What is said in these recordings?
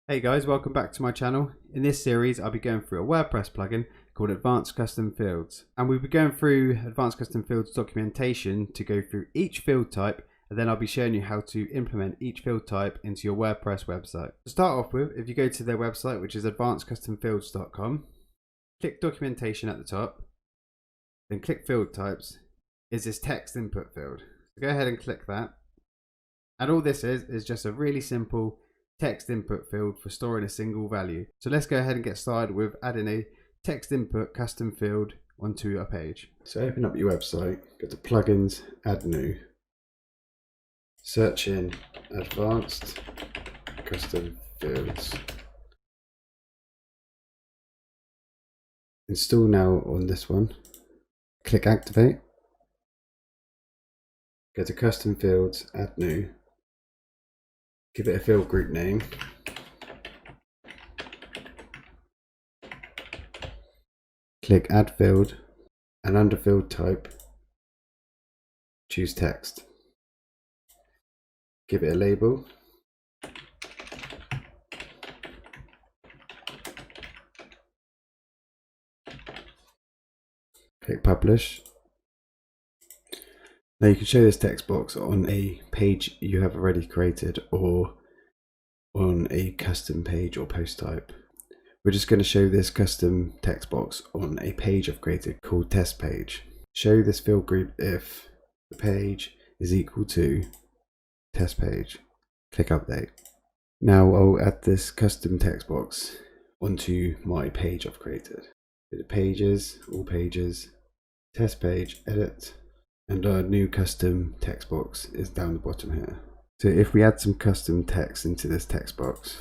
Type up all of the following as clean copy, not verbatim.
Hey guys, welcome back to my channel. In this series I'll be going through a WordPress plugin called Advanced Custom Fields, and we'll be going through Advanced Custom Fields documentation to go through each field type, and then I'll be showing you how to implement each field type into your WordPress website. To start off with, if you go to their website, which is advancedcustomfields.com, click documentation at the top, then click field types, is this text input field. So go ahead and click that, and all this is just a really simple text input field for storing a single value. So let's go ahead and get started with adding a text input custom field onto a page. So open up your website, go to plugins, add new, search in advanced custom fields, install now on this one, click activate, go to custom fields, add new, give it a field group name, click add field, and under field type choose text, give it a label, click publish. Now you can show this text box on a page you have already created or on a custom page or post type. We're just going to show this custom text box on a page I've created called test page. Show this field group if the page is equal to test page. Click update. Now I'll add this custom text box onto my page I've created. Go to pages, all pages, test page, edit, and our new custom text box is down the bottom here. So if we add some custom text into this text box,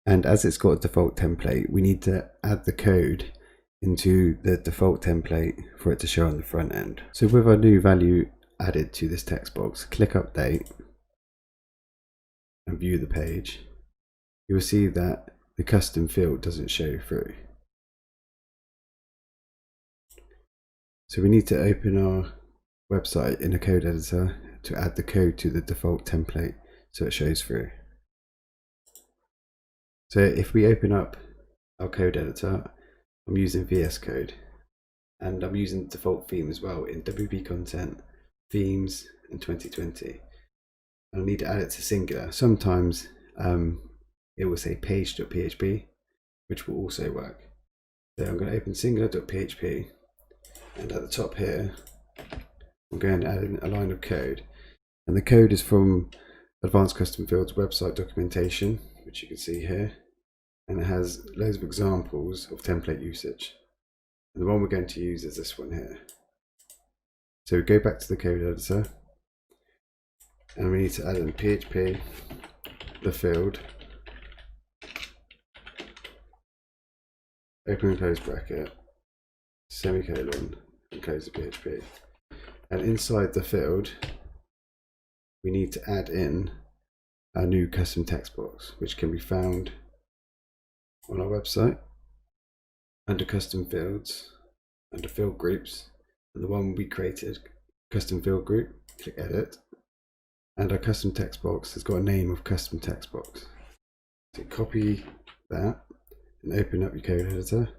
and as it's got a default template, we need to add the code into the default template for it to show on the front end. So with our new value added to this text box, click update and view the page. You will see that the custom field doesn't show through. So we need to open our website in a code editor to add the code to the default template so it shows through. So if we open up our code editor, I'm using VS Code, and I'm using the default theme as well in WP Content, Themes, and 2020. I'll need to add it to singular. Sometimes it will say page.php, which will also work. So I'm going to open singular.php. And at the top here, I'm going to add in a line of code. And the code is from Advanced Custom Fields website documentation, which you can see here. And it has loads of examples of template usage. And the one we're going to use is this one here. So we go back to the code editor. And we need to add in PHP, the field, open and close bracket, semicolon, and close the PHP. And inside the field, we need to add in our new custom text box, which can be found on our website under custom fields, under field groups, and the one we created, custom field group, click edit, and our custom text box has got a name of custom text box. So copy that and open up your code editor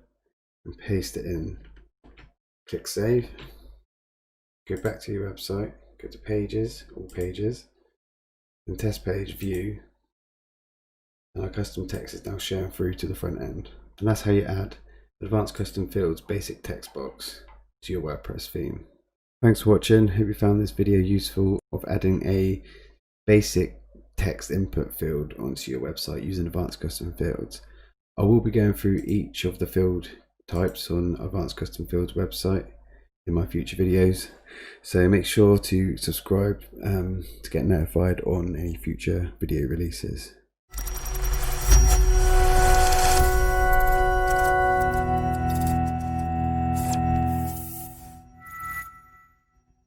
and paste it in. Click save, go back to your website, go to pages, all pages, and test page view, and our custom text is now shown through to the front end. And that's how you add Advanced Custom Fields basic text box to your WordPress theme. Thanks for watching. Hope you found this video useful of adding a basic text input field onto your website using Advanced Custom Fields. I will be going through each of the field types on Advanced Custom Fields website in my future videos, so make sure to subscribe to get notified on any future video releases.